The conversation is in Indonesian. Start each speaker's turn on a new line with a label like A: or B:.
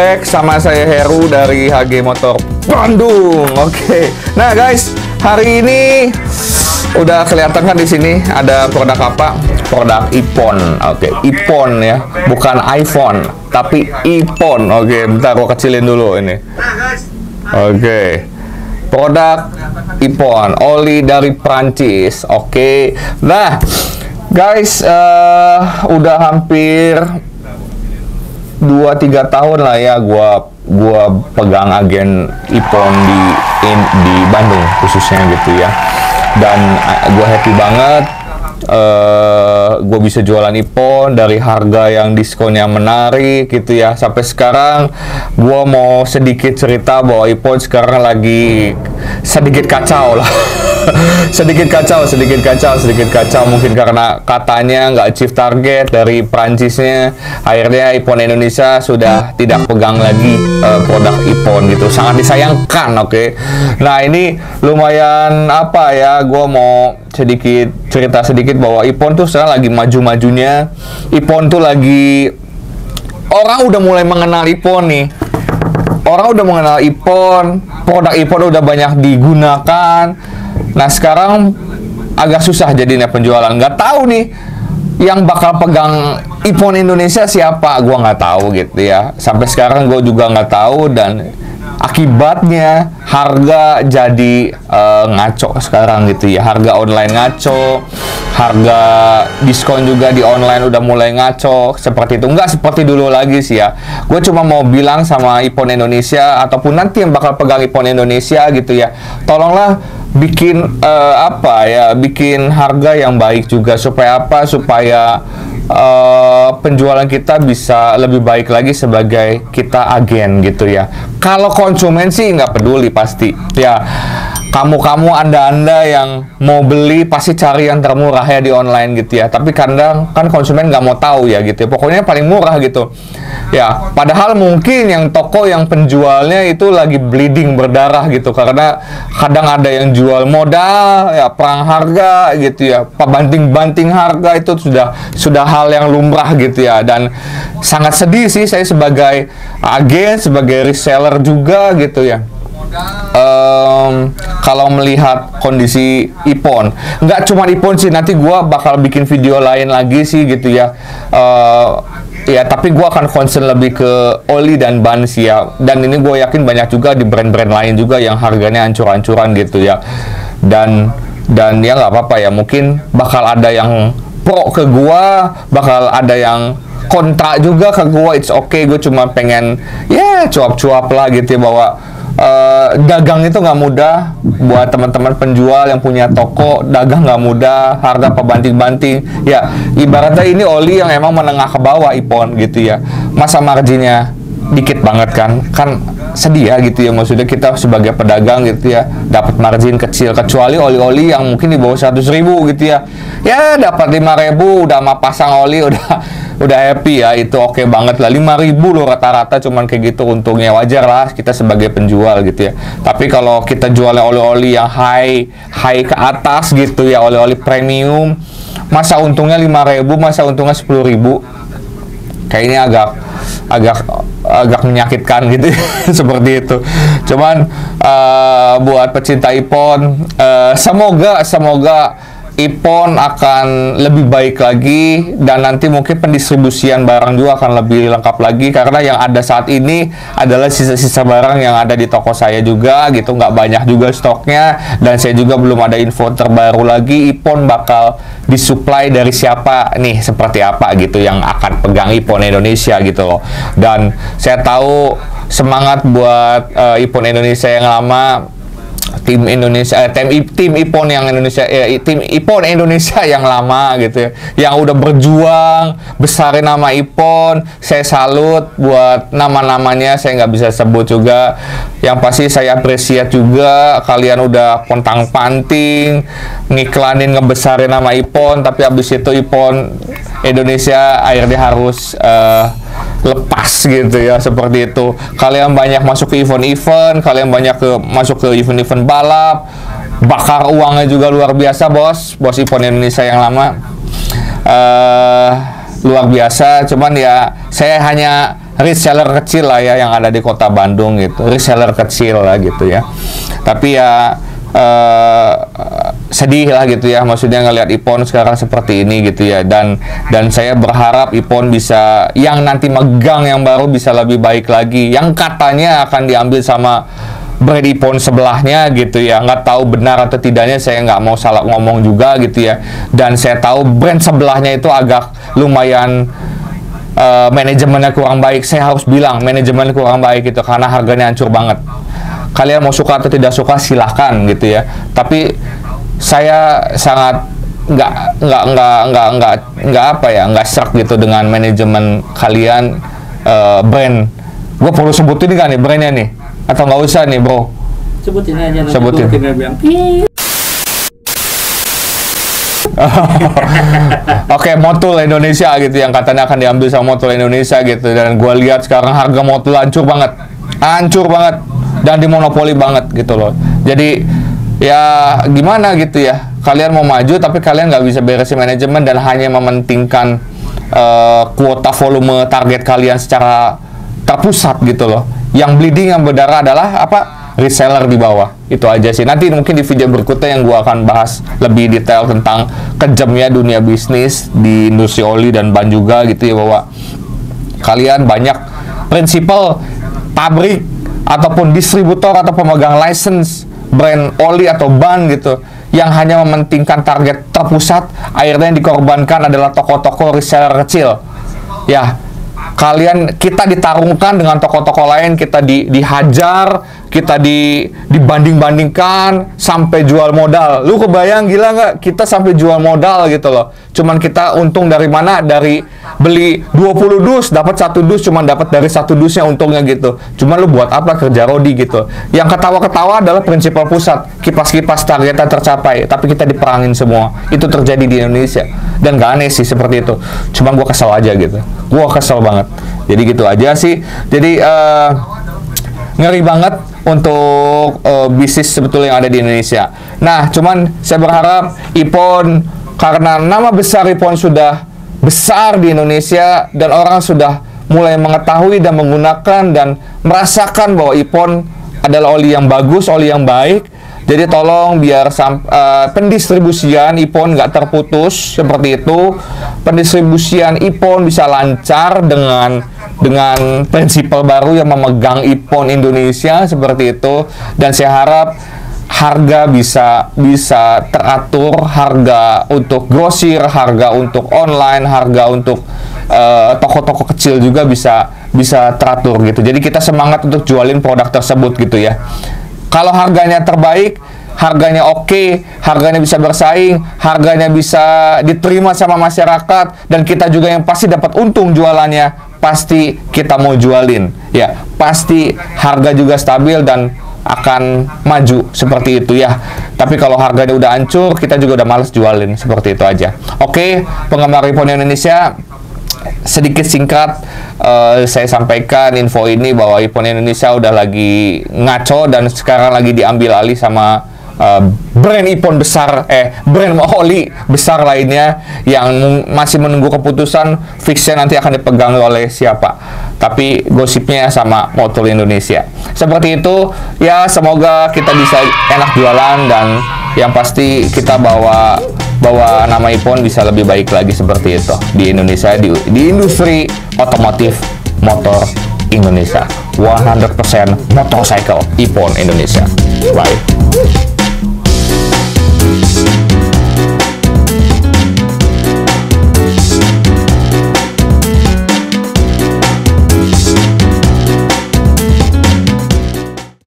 A: back sama saya Heru dari HG Motor Bandung. Oke. Nah guys, hari ini udah kelihatan kan di sini ada produk apa? Produk iPhone. Oke, iPhone ya, bukan iPhone, tapi iPhone. Oke, bentar gua kecilin dulu ini. Oke. Produk iPhone, oli dari Prancis. Oke. Nah, guys, udah hampir 2-3 tahun lah ya gua pegang agen iPhone di Bandung khususnya gitu ya, dan gua happy banget gua bisa jualan iPhone dari harga yang diskonnya menarik gitu ya. Sampai sekarang gua mau sedikit cerita bahwa iPhone sekarang lagi sedikit kacau lah. sedikit kacau mungkin karena katanya nggak achieve target dari Prancisnya, akhirnya iPhone Indonesia sudah tidak pegang lagi produk iPhone gitu. Sangat disayangkan. Oke. Nah, ini lumayan apa ya, gue mau cerita sedikit bahwa iPhone tuh sekarang lagi maju-majunya. iPhone tuh lagi, orang udah mulai mengenal iPhone nih. Orang udah mengenal iPhone, produk iPhone udah banyak digunakan. Nah, sekarang agak susah jadinya penjualan. Nggak tahu nih yang bakal pegang iPhone Indonesia siapa, gua nggak tahu gitu ya. Sampai sekarang gue juga nggak tahu, dan akibatnya harga jadi ngaco sekarang gitu ya. Harga online ngaco, harga diskon juga di online udah mulai ngaco seperti itu. Nggak seperti dulu lagi sih ya. Gue cuma mau bilang sama iPhone Indonesia ataupun nanti yang bakal pegang iPhone Indonesia gitu ya, tolonglah bikin bikin harga yang baik juga, supaya apa? Supaya penjualan kita bisa lebih baik lagi sebagai kita agen gitu ya. Kalau konsumen sih nggak peduli pasti ya. Kamu anda yang mau beli pasti cari yang termurah ya di online gitu ya. Tapi kadang kan konsumen nggak mau tahu ya gitu ya. Pokoknya paling murah gitu ya. Padahal mungkin yang toko yang penjualnya itu lagi bleeding berdarah gitu, karena kadang ada yang jual modal ya, perang harga gitu ya, banting harga. Itu sudah hal yang lumrah gitu ya. Dan sangat sedih sih saya sebagai agen, sebagai reseller juga gitu ya, kalau melihat kondisi iPhone. Nggak cuma iPhone sih, nanti gua bakal bikin video lain lagi sih gitu ya. Ya, tapi gua akan concern lebih ke oli dan ban sih ya. Dan ini gue yakin banyak juga di brand-brand lain juga yang harganya ancur-ancuran gitu ya. Dan ya nggak apa-apa ya, mungkin bakal ada yang pro ke gua, bakal ada yang kontra juga ke gua. It's okay, gue cuma pengen ya cuap-cuap lah gitu ya, bahwa dagang itu nggak mudah. Buat teman-teman penjual yang punya toko, dagang nggak mudah, harga banting-banting ya. Ibaratnya ini oli yang emang menengah ke bawah iPhone gitu ya, masa marginnya dikit banget kan sedih ya gitu ya. Maksudnya kita sebagai pedagang gitu ya, dapat margin kecil, kecuali oli-oli yang mungkin di bawah 100.000 gitu ya dapat 5.000 udah sama pasang oli udah happy ya. Itu oke banget lah. 5.000 loh rata-rata cuman kayak gitu, untungnya wajar lah kita sebagai penjual gitu ya. Tapi kalau kita jual oli-oli yang high ke atas gitu ya, oli-oli premium, masa untungnya 5.000, masa untungnya 10.000, kayaknya agak menyakitkan gitu ya. Seperti itu. Cuman buat pecinta iPhone, semoga iPhone akan lebih baik lagi, dan nanti mungkin pendistribusian barang juga akan lebih lengkap lagi, karena yang ada saat ini adalah sisa-sisa barang yang ada di toko saya juga gitu, nggak banyak juga stoknya, dan saya juga belum ada info terbaru lagi iPhone bakal disuplai dari siapa nih, seperti apa gitu yang akan pegang iPhone Indonesia gitu loh. Dan saya tahu semangat buat iPhone Indonesia yang lama, tim Indonesia, tim iPhone yang Indonesia, tim iPhone Indonesia yang lama gitu ya, yang udah berjuang besarin nama iPhone. Saya salut buat nama-namanya, saya nggak bisa sebut juga. Yang pasti saya appreciate juga kalian udah pontang-panting ngiklanin ngebesarin nama iPhone, tapi habis itu iPhone Indonesia akhirnya harus lepas gitu ya, seperti itu. Kalian banyak masuk ke event-event, kalian banyak masuk ke event-event balap, bakar uangnya juga luar biasa bos iPhone Indonesia yang lama. Luar biasa. Cuman ya saya hanya reseller kecil lah ya yang ada di kota Bandung gitu, reseller kecil lah gitu ya. Tapi ya sedih lah gitu ya, maksudnya ngelihat Ipon sekarang seperti ini gitu ya, dan saya berharap Ipon bisa, yang nanti megang yang baru bisa lebih baik lagi, yang katanya akan diambil sama brand Ipon sebelahnya gitu ya. Nggak tahu benar atau tidaknya, saya nggak mau salah ngomong juga gitu ya. Dan saya tahu brand sebelahnya itu agak lumayan manajemennya kurang baik. Saya harus bilang manajemennya kurang baik gitu, karena harganya hancur banget. Kalian mau suka atau tidak suka silahkan gitu ya, tapi saya sangat nggak serak gitu dengan manajemen kalian. Brand, gue perlu sebutin nggak nih brandnya nih, atau nggak usah nih bro?
B: Sebutin aja.
A: Sebutin. Oke, Motul Indonesia gitu, yang katanya akan diambil sama Motul Indonesia gitu, dan gue lihat sekarang harga Motul hancur banget, dan dimonopoli banget gitu loh. Jadi ya gimana gitu ya, kalian mau maju tapi kalian nggak bisa beresin manajemen dan hanya mementingkan kuota volume target kalian secara terpusat gitu loh. Yang bleeding, yang berdarah adalah apa? Reseller di bawah. Itu aja sih. Nanti mungkin di video berikutnya yang gua akan bahas lebih detail tentang kejamnya dunia bisnis di industri oli dan ban juga gitu ya, bahwa kalian banyak prinsipal pabrik ataupun distributor atau pemegang license brand oli atau ban gitu, yang hanya mementingkan target terpusat, akhirnya yang dikorbankan adalah toko-toko reseller kecil. Ya, kita ditarungkan dengan toko-toko lain, kita dihajar, kita dibanding-bandingkan sampai jual modal. Lu kebayang gila nggak? Kita sampai jual modal gitu loh. Cuman kita untung dari mana? Dari beli 20 dus, dapat 1 dus, cuman dapat dari 1 dusnya untungnya gitu. Cuman lu buat apa kerja rodi gitu? Yang ketawa-ketawa adalah prinsipal pusat. Kipas-kipas targetnya tercapai, tapi kita diperangin semua. Itu terjadi di Indonesia. Dan gak aneh sih seperti itu. Cuman gua kesel aja gitu. Gua kesel banget. Jadi gitu aja sih. Jadi ngeri banget untuk bisnis sebetulnya yang ada di Indonesia. Nah, cuman saya berharap Ipon, karena nama besar Ipon sudah besar di Indonesia dan orang sudah mulai mengetahui dan menggunakan dan merasakan bahwa Ipon adalah oli yang bagus, oli yang baik. Jadi tolong biar pendistribusian Ipon nggak terputus seperti itu. Pendistribusian Ipon bisa lancar dengan prinsipal baru yang memegang Ipon Indonesia seperti itu. Dan saya harap harga bisa teratur, harga untuk grosir, harga untuk online, harga untuk toko-toko kecil juga bisa teratur gitu. Jadi kita semangat untuk jualin produk tersebut gitu ya. Kalau harganya terbaik, harganya oke, harganya bisa bersaing, harganya bisa diterima sama masyarakat, dan kita juga yang pasti dapat untung jualannya, pasti kita mau jualin. Ya, pasti harga juga stabil dan akan maju seperti itu ya. Tapi kalau harganya udah hancur, kita juga udah males jualin, seperti itu aja. Oke, penggemar Ipon Indonesia, sedikit singkat saya sampaikan info ini bahwa Ipon Indonesia udah lagi ngaco dan sekarang lagi diambil alih sama brand Ipon besar, brand oli besar lainnya yang masih menunggu keputusan fixnya nanti akan dipegang oleh siapa. Tapi gosipnya sama Motul Indonesia. Seperti itu ya, semoga kita bisa enak jualan dan yang pasti kita bawa nama Ipon bisa lebih baik lagi seperti itu di Indonesia, di industri otomotif motor Indonesia. 100% motorcycle Ipon Indonesia. Bye.